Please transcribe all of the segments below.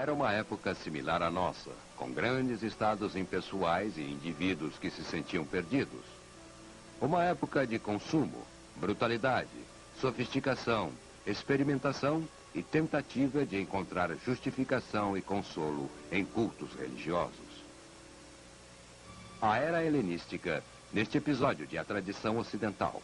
Era uma época similar à nossa, com grandes estados impessoais e indivíduos que se sentiam perdidos. Uma época de consumo, brutalidade, sofisticação, experimentação e tentativa de encontrar justificação e consolo em cultos religiosos. A era helenística, neste episódio de A Tradição Ocidental.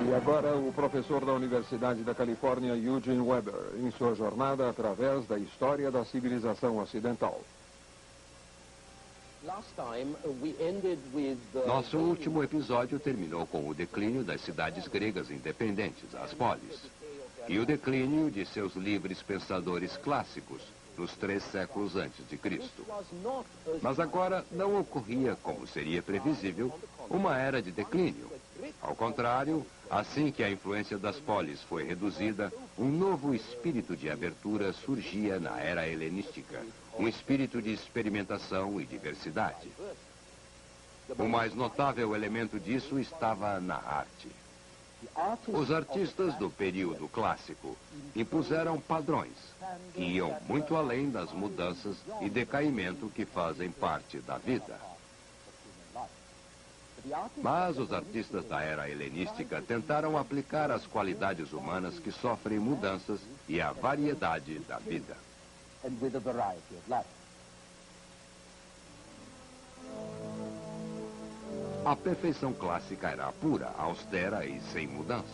E agora o professor da Universidade da Califórnia, Eugene Weber, em sua jornada através da história da civilização ocidental. Nosso último episódio terminou com o declínio das cidades gregas independentes, as polis, e o declínio de seus livres pensadores clássicos, nos 3 séculos antes de Cristo. Mas agora não ocorria, como seria previsível, uma era de declínio. Ao contrário, assim que a influência das polis foi reduzida, um novo espírito de abertura surgia na era helenística, um espírito de experimentação e diversidade. O mais notável elemento disso estava na arte. Os artistas do período clássico impuseram padrões que iam muito além das mudanças e decaimento que fazem parte da vida. Mas os artistas da era helenística tentaram aplicar as qualidades humanas que sofrem mudanças e a variedade da vida. A perfeição clássica era pura, austera e sem mudanças.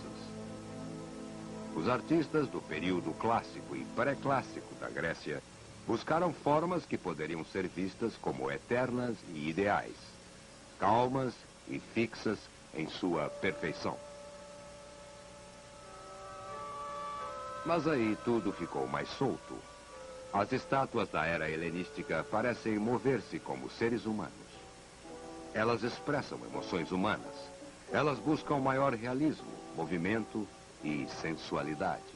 Os artistas do período clássico e pré-clássico da Grécia buscaram formas que poderiam ser vistas como eternas e ideais, calmas e fixas em sua perfeição. Mas aí tudo ficou mais solto. As estátuas da era helenística parecem mover-se como seres humanos. Elas expressam emoções humanas. Elas buscam maior realismo, movimento e sensualidade.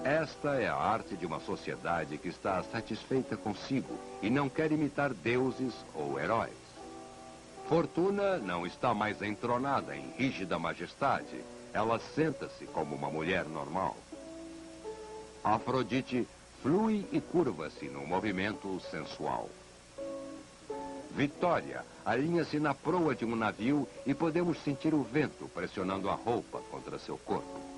Esta é a arte de uma sociedade que está satisfeita consigo e não quer imitar deuses ou heróis. Fortuna não está mais entronada em rígida majestade. Ela senta-se como uma mulher normal. Afrodite flui e curva-se num movimento sensual. Vitória alinha-se na proa de um navio e podemos sentir o vento pressionando a roupa contra seu corpo.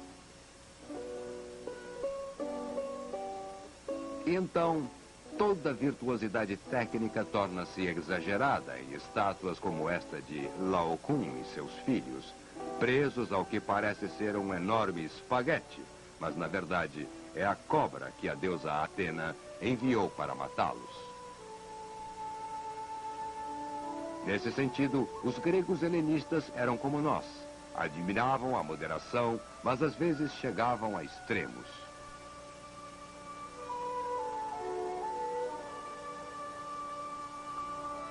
E então, toda virtuosidade técnica torna-se exagerada em estátuas como esta de Laocoon e seus filhos, presos ao que parece ser um enorme espaguete, mas na verdade é a cobra que a deusa Atena enviou para matá-los. Nesse sentido, os gregos helenistas eram como nós. Admiravam a moderação, mas às vezes chegavam a extremos.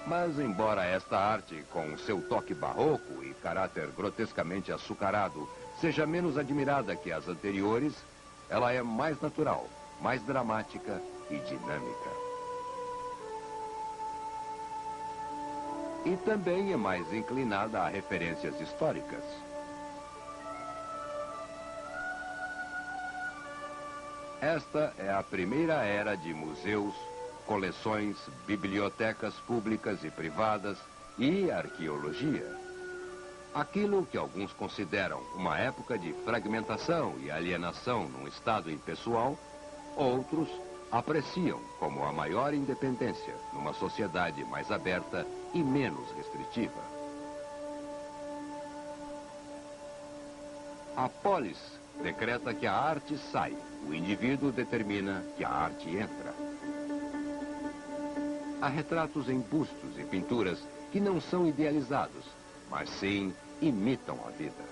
Mas embora esta arte, com seu toque barroco e caráter grotescamente açucarado, seja menos admirada que as anteriores, ela é mais natural, mais dramática e dinâmica. E também é mais inclinada a referências históricas. Esta é a primeira era de museus, coleções, bibliotecas públicas e privadas e arqueologia. Aquilo que alguns consideram uma época de fragmentação e alienação num estado impessoal, outros apreciam como a maior independência numa sociedade mais aberta e menos restritiva. A polis decreta que a arte sai, o indivíduo determina que a arte entra. Há retratos em bustos e pinturas que não são idealizados, mas sim imitam a vida.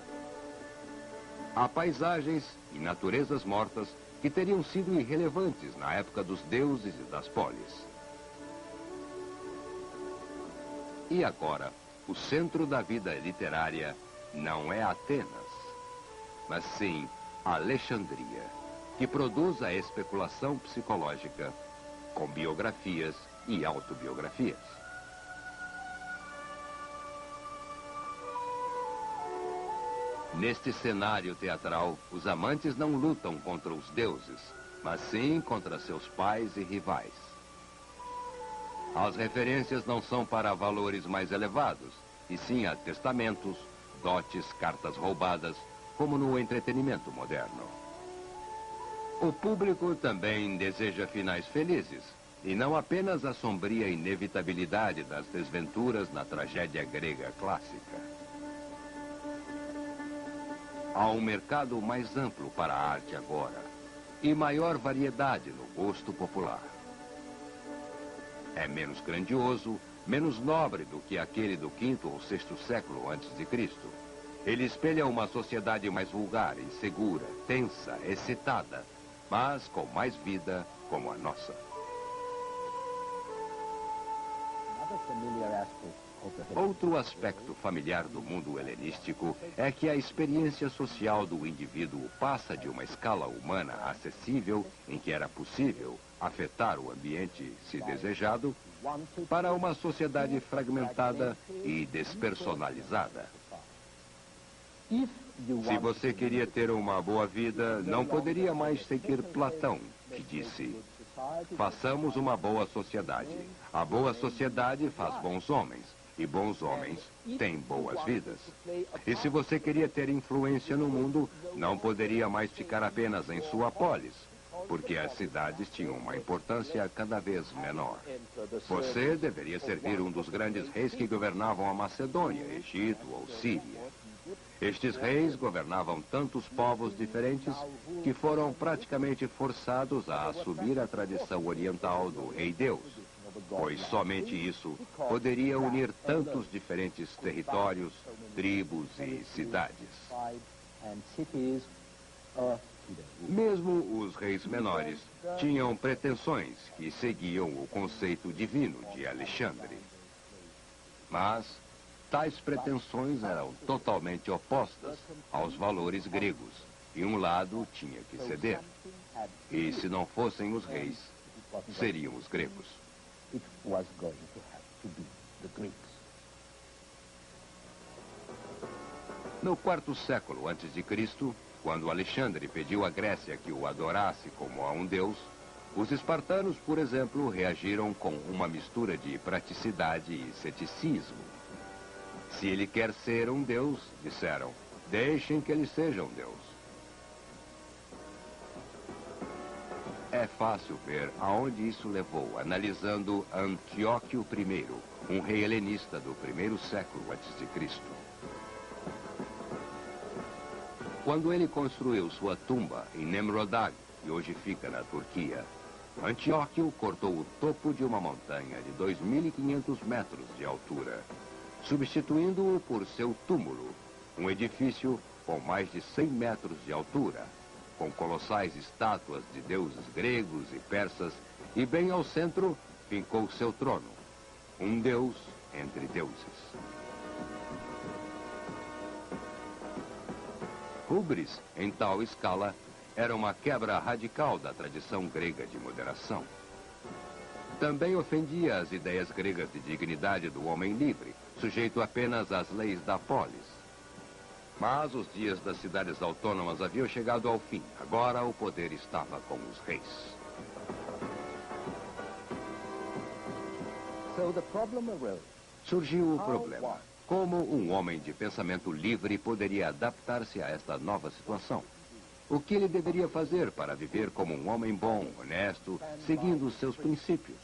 Há paisagens e naturezas mortas que teriam sido irrelevantes na época dos deuses e das polis. E agora, o centro da vida literária não é Atenas, mas sim Alexandria, que produz a especulação psicológica com biografias e autobiografias. Neste cenário teatral, os amantes não lutam contra os deuses, mas sim contra seus pais e rivais. As referências não são para valores mais elevados, e sim a testamentos, dotes, cartas roubadas, como no entretenimento moderno. O público também deseja finais felizes, e não apenas a sombria inevitabilidade das desventuras na tragédia grega clássica. Há um mercado mais amplo para a arte agora, e maior variedade no gosto popular. É menos grandioso, menos nobre do que aquele do V ou VI século antes de Cristo. Ele espelha uma sociedade mais vulgar, insegura, tensa, excitada, mas com mais vida como a nossa. Outro aspecto familiar do mundo helenístico é que a experiência social do indivíduo passa de uma escala humana acessível, em que era possível afetar o ambiente, se desejado, para uma sociedade fragmentada e despersonalizada. Se você queria ter uma boa vida, não poderia mais seguir Platão, que disse: façamos uma boa sociedade. A boa sociedade faz bons homens, e bons homens têm boas vidas. E se você queria ter influência no mundo, não poderia mais ficar apenas em sua polis, porque as cidades tinham uma importância cada vez menor. Você deveria servir um dos grandes reis que governavam a Macedônia, Egito ou Síria. Estes reis governavam tantos povos diferentes que foram praticamente forçados a assumir a tradição oriental do Rei Deus, pois somente isso poderia unir tantos diferentes territórios, tribos e cidades. Mesmo os reis menores tinham pretensões que seguiam o conceito divino de Alexandre. Mas tais pretensões eram totalmente opostas aos valores gregos, e um lado tinha que ceder. E se não fossem os reis, seriam os gregos. No quarto século antes de Cristo, quando Alexandre pediu à Grécia que o adorasse como a um deus, os espartanos, por exemplo, reagiram com uma mistura de praticidade e ceticismo. Se ele quer ser um deus, disseram, deixem que ele seja um deus. É fácil ver aonde isso levou, analisando Antíoco I, um rei helenista do primeiro século antes de Cristo. Quando ele construiu sua tumba em Nemrodag, que hoje fica na Turquia, Antíoco cortou o topo de uma montanha de 2.500 metros de altura, substituindo-o por seu túmulo, um edifício com mais de 100 metros de altura, com colossais estátuas de deuses gregos e persas, e bem ao centro fincou seu trono, um deus entre deuses. Hubris, em tal escala, era uma quebra radical da tradição grega de moderação. Também ofendia as ideias gregas de dignidade do homem livre, sujeito apenas às leis da polis. Mas os dias das cidades autônomas haviam chegado ao fim. Agora o poder estava com os reis. Surgiu o problema. Como um homem de pensamento livre poderia adaptar-se a esta nova situação? O que ele deveria fazer para viver como um homem bom, honesto, seguindo os seus princípios?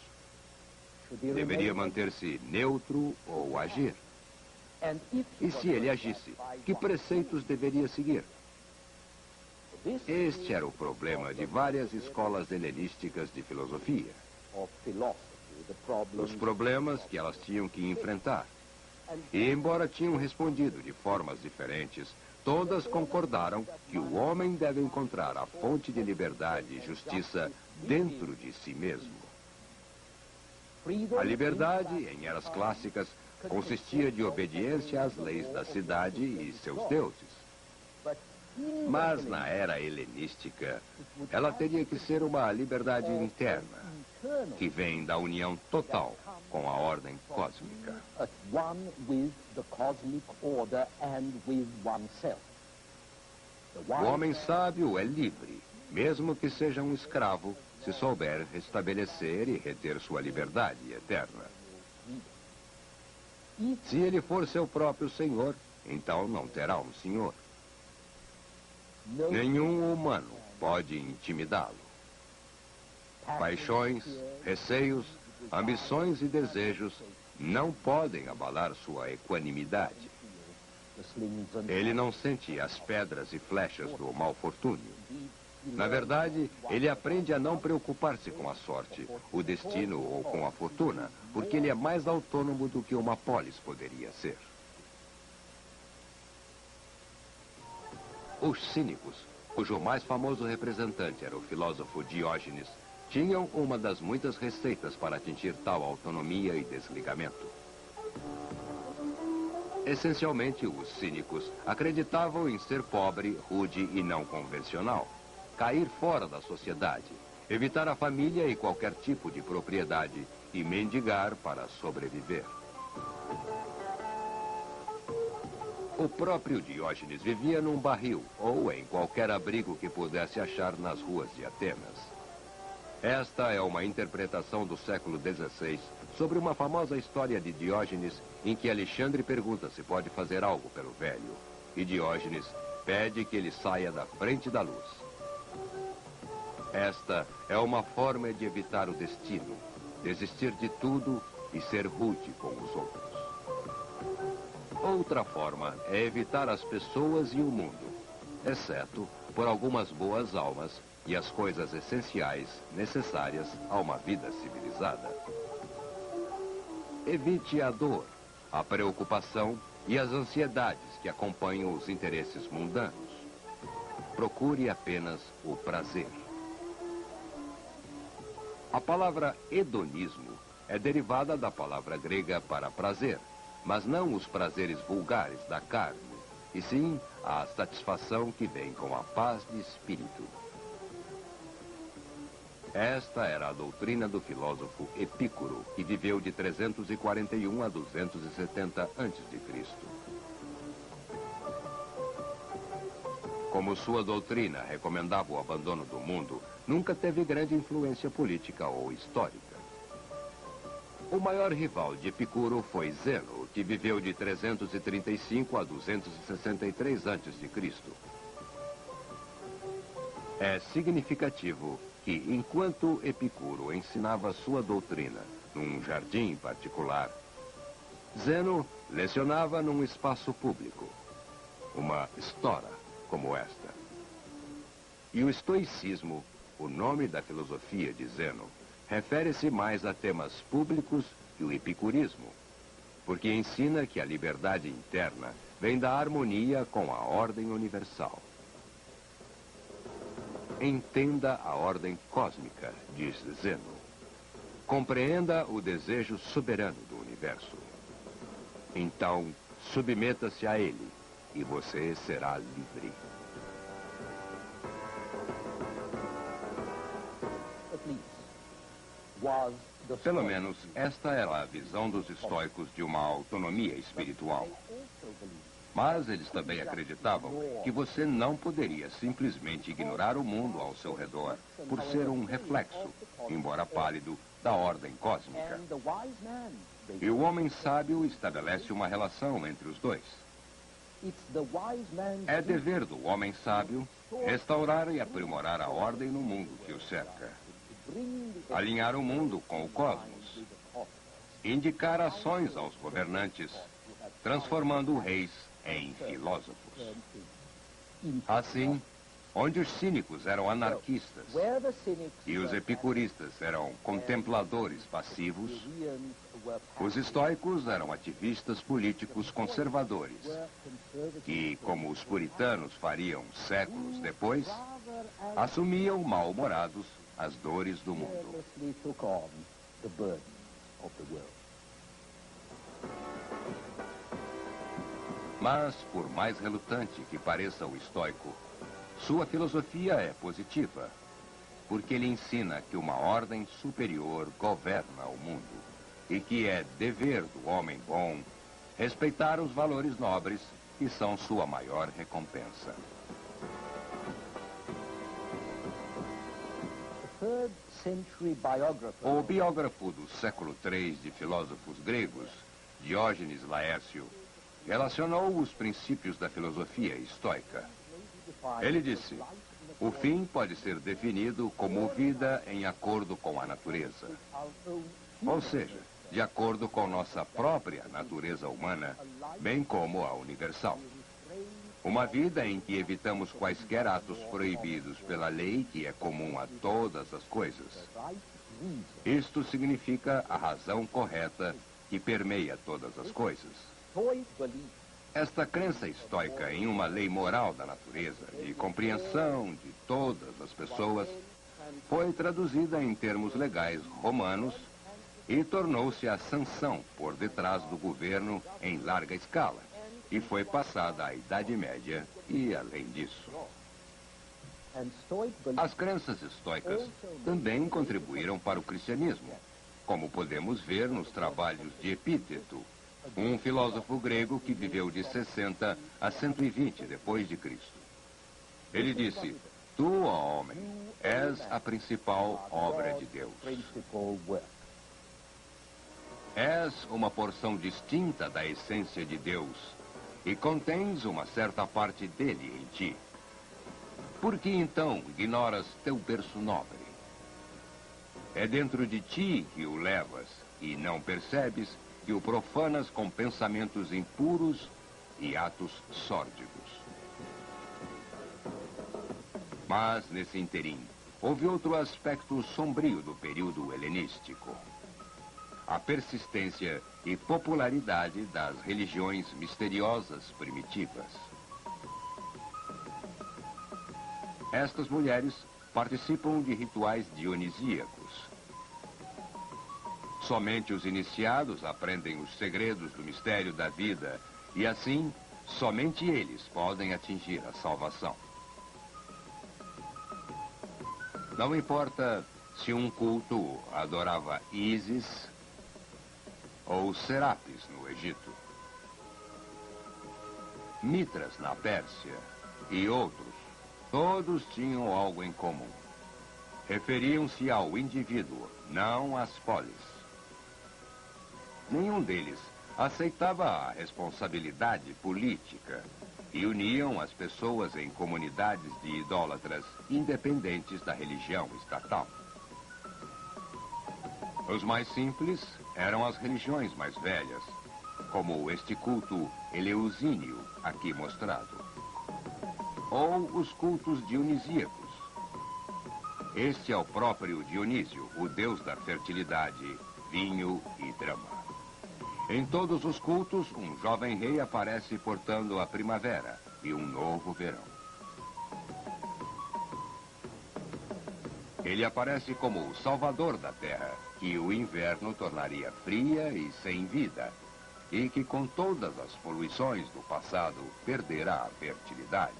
Deveria manter-se neutro ou agir? E se ele agisse, que preceitos deveria seguir? Este era o problema de várias escolas helenísticas de filosofia. Os problemas que elas tinham que enfrentar. E embora tinham respondido de formas diferentes, todas concordaram que o homem deve encontrar a fonte de liberdade e justiça dentro de si mesmo. A liberdade, em eras clássicas, consistia de obediência às leis da cidade e seus deuses. Mas na era helenística, ela teria que ser uma liberdade interna, que vem da união total com a ordem cósmica. O homem sábio é livre, mesmo que seja um escravo, se souber restabelecer e reter sua liberdade eterna. Se ele for seu próprio senhor, então não terá um senhor. Nenhum humano pode intimidá-lo. Paixões, receios, ambições e desejos não podem abalar sua equanimidade. Ele não sente as pedras e flechas do mau fortúnio. Na verdade, ele aprende a não preocupar-se com a sorte, o destino ou com a fortuna, porque ele é mais autônomo do que uma polis poderia ser. Os cínicos, cujo mais famoso representante era o filósofo Diógenes, tinham uma das muitas receitas para atingir tal autonomia e desligamento. Essencialmente, os cínicos acreditavam em ser pobre, rude e não convencional, cair fora da sociedade, evitar a família e qualquer tipo de propriedade e mendigar para sobreviver. O próprio Diógenes vivia num barril ou em qualquer abrigo que pudesse achar nas ruas de Atenas. Esta é uma interpretação do século XVI sobre uma famosa história de Diógenes em que Alexandre pergunta se pode fazer algo pelo velho. E Diógenes pede que ele saia da frente da luz. Esta é uma forma de evitar o destino, desistir de tudo e ser rude com os outros. Outra forma é evitar as pessoas e o mundo, exceto por algumas boas almas e as coisas essenciais necessárias a uma vida civilizada. Evite a dor, a preocupação e as ansiedades que acompanham os interesses mundanos. Procure apenas o prazer. A palavra hedonismo é derivada da palavra grega para prazer, mas não os prazeres vulgares da carne, e sim a satisfação que vem com a paz de espírito. Esta era a doutrina do filósofo Epícoro, que viveu de 341 a 270 a.C. Como sua doutrina recomendava o abandono do mundo, nunca teve grande influência política ou histórica. O maior rival de Epicuro foi Zeno, que viveu de 335 a 263 a.C. É significativo que, enquanto Epicuro ensinava sua doutrina num jardim particular, Zeno lecionava num espaço público, uma estora como esta. E o estoicismo, o nome da filosofia de Zeno, refere-se mais a temas públicos que o epicurismo, porque ensina que a liberdade interna vem da harmonia com a ordem universal. Entenda a ordem cósmica, diz Zeno. Compreenda o desejo soberano do universo. Então, submeta-se a ele e você será livre. Pelo menos, esta era a visão dos estoicos de uma autonomia espiritual. Mas eles também acreditavam que você não poderia simplesmente ignorar o mundo ao seu redor por ser um reflexo, embora pálido, da ordem cósmica. E o homem sábio estabelece uma relação entre os dois. É dever do homem sábio restaurar e aprimorar a ordem no mundo que o cerca. Alinhar o mundo com o cosmos. Indicar ações aos governantes, transformando reis em filósofos. Assim, onde os cínicos eram anarquistas e os epicuristas eram contempladores passivos, Os estoicos eram ativistas políticos conservadores que, como os puritanos fariam séculos depois, assumiam mal-humorados as dores do mundo. Mas, por mais relutante que pareça o estoico, sua filosofia é positiva, porque ele ensina que uma ordem superior governa o mundo e que é dever do homem bom respeitar os valores nobres que são sua maior recompensa. O biógrafo do século III de filósofos gregos, Diógenes Laércio, relacionou os princípios da filosofia estoica. Ele disse: o fim pode ser definido como vida em acordo com a natureza. Ou seja, de acordo com nossa própria natureza humana, bem como a universal. Uma vida em que evitamos quaisquer atos proibidos pela lei que é comum a todas as coisas. Isto significa a razão correta que permeia todas as coisas. Esta crença estoica em uma lei moral da natureza e compreensão de todas as pessoas foi traduzida em termos legais romanos e tornou-se a sanção por detrás do governo em larga escala e foi passada à Idade Média e além disso. As crenças estoicas também contribuíram para o cristianismo, como podemos ver nos trabalhos de Epíteto, um filósofo grego que viveu de 60 a 120 depois de Cristo. Ele disse: tu, ó homem, és a principal obra de Deus. És uma porção distinta da essência de Deus e contens uma certa parte dele em ti. Por que então ignoras teu berço nobre? É dentro de ti que o levas e não percebes que o profanas com pensamentos impuros e atos sórdidos. Mas, nesse interim, houve outro aspecto sombrio do período helenístico: a persistência e popularidade das religiões misteriosas primitivas. Estas mulheres participam de rituais dionisíacos. Somente os iniciados aprendem os segredos do mistério da vida e, assim, somente eles podem atingir a salvação. Não importa se um culto adorava Ísis ou Serapis no Egito, Mitras na Pérsia e outros, todos tinham algo em comum. Referiam-se ao indivíduo, não às polis. Nenhum deles aceitava a responsabilidade política e uniam as pessoas em comunidades de idólatras independentes da religião estatal. Os mais simples eram as religiões mais velhas, como este culto eleusínio aqui mostrado, ou os cultos dionisíacos. Este é o próprio Dionísio, o deus da fertilidade, vinho e drama. Em todos os cultos, um jovem rei aparece portando a primavera e um novo verão. Ele aparece como o salvador da terra, que o inverno tornaria fria e sem vida, e que com todas as poluições do passado perderá a fertilidade.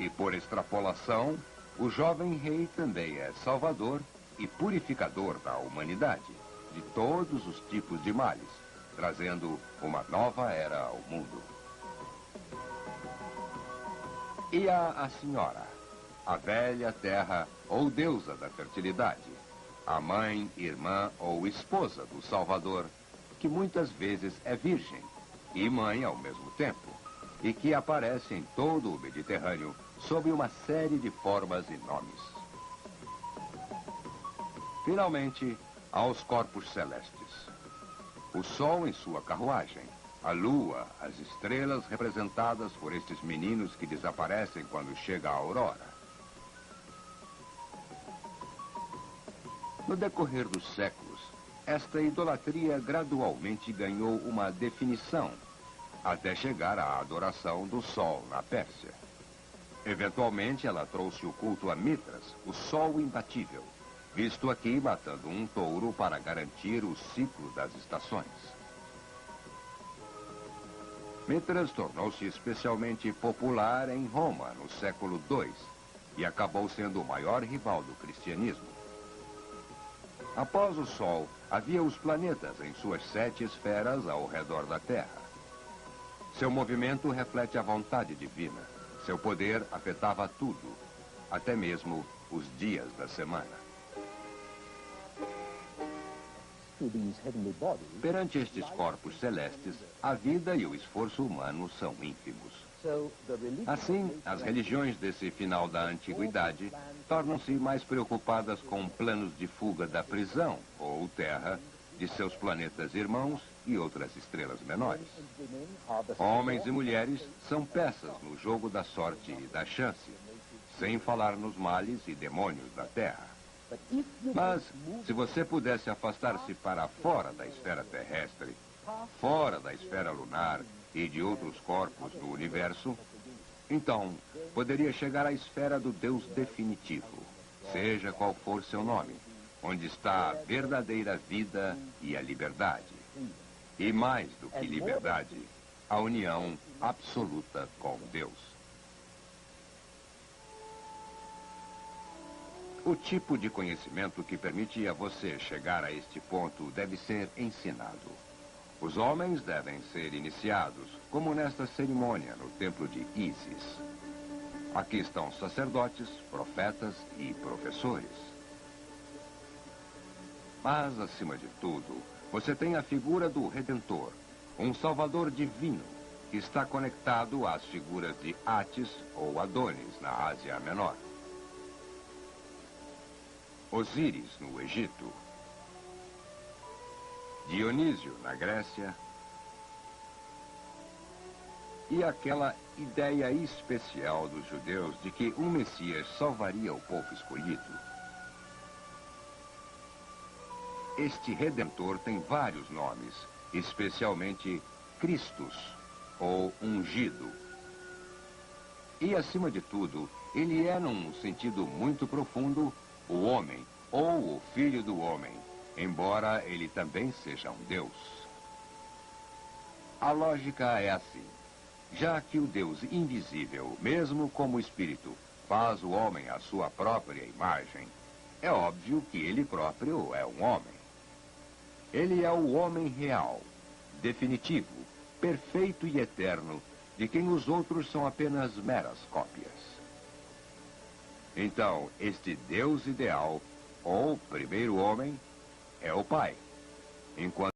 E por extrapolação, o jovem rei também é salvador e purificador da humanidade, de todos os tipos de males, trazendo uma nova era ao mundo. E a senhora, a velha terra ou deusa da fertilidade, a mãe, irmã ou esposa do Salvador, que muitas vezes é virgem e mãe ao mesmo tempo, e que aparece em todo o Mediterrâneo sob uma série de formas e nomes. Finalmente, aos corpos celestes: o Sol em sua carruagem, a Lua, as estrelas representadas por estes meninos que desaparecem quando chega a aurora. No decorrer dos séculos, esta idolatria gradualmente ganhou uma definição, até chegar à adoração do Sol na Pérsia. Eventualmente, ela trouxe o culto a Mitras, o Sol imbatível, visto aqui matando um touro para garantir o ciclo das estações. Mitras tornou-se especialmente popular em Roma no século II e acabou sendo o maior rival do cristianismo. Após o Sol, havia os planetas em suas 7 esferas ao redor da Terra. Seu movimento reflete a vontade divina. Seu poder afetava tudo, até mesmo os dias da semana. Perante estes corpos celestes, a vida e o esforço humano são ínfimos. Assim, as religiões desse final da antiguidade tornam-se mais preocupadas com planos de fuga da prisão, ou terra, de seus planetas irmãos e outras estrelas menores. Homens e mulheres são peças no jogo da sorte e da chance, sem falar nos males e demônios da Terra. Mas, se você pudesse afastar-se para fora da esfera terrestre, fora da esfera lunar e de outros corpos do universo, então poderia chegar à esfera do Deus definitivo, seja qual for seu nome, onde está a verdadeira vida e a liberdade. E mais do que liberdade, a união absoluta com Deus. O tipo de conhecimento que permite a você chegar a este ponto deve ser ensinado. Os homens devem ser iniciados, como nesta cerimônia no templo de Ísis. Aqui estão sacerdotes, profetas e professores. Mas, acima de tudo, você tem a figura do Redentor, um Salvador divino, que está conectado às figuras de Atis ou Adonis, na Ásia Menor. Osíris, no Egito. Dionísio, na Grécia. E aquela ideia especial dos judeus de que um Messias salvaria o povo escolhido. Este Redentor tem vários nomes, especialmente Christus, ou ungido. E, acima de tudo, ele é, num sentido muito profundo, o homem, ou o filho do homem, embora ele também seja um Deus. A lógica é assim. Já que o Deus invisível, mesmo como espírito, faz o homem à sua própria imagem, é óbvio que ele próprio é um homem. Ele é o homem real, definitivo, perfeito e eterno, de quem os outros são apenas meras cópias. Então, este Deus ideal, ou primeiro homem, é o Pai, enquanto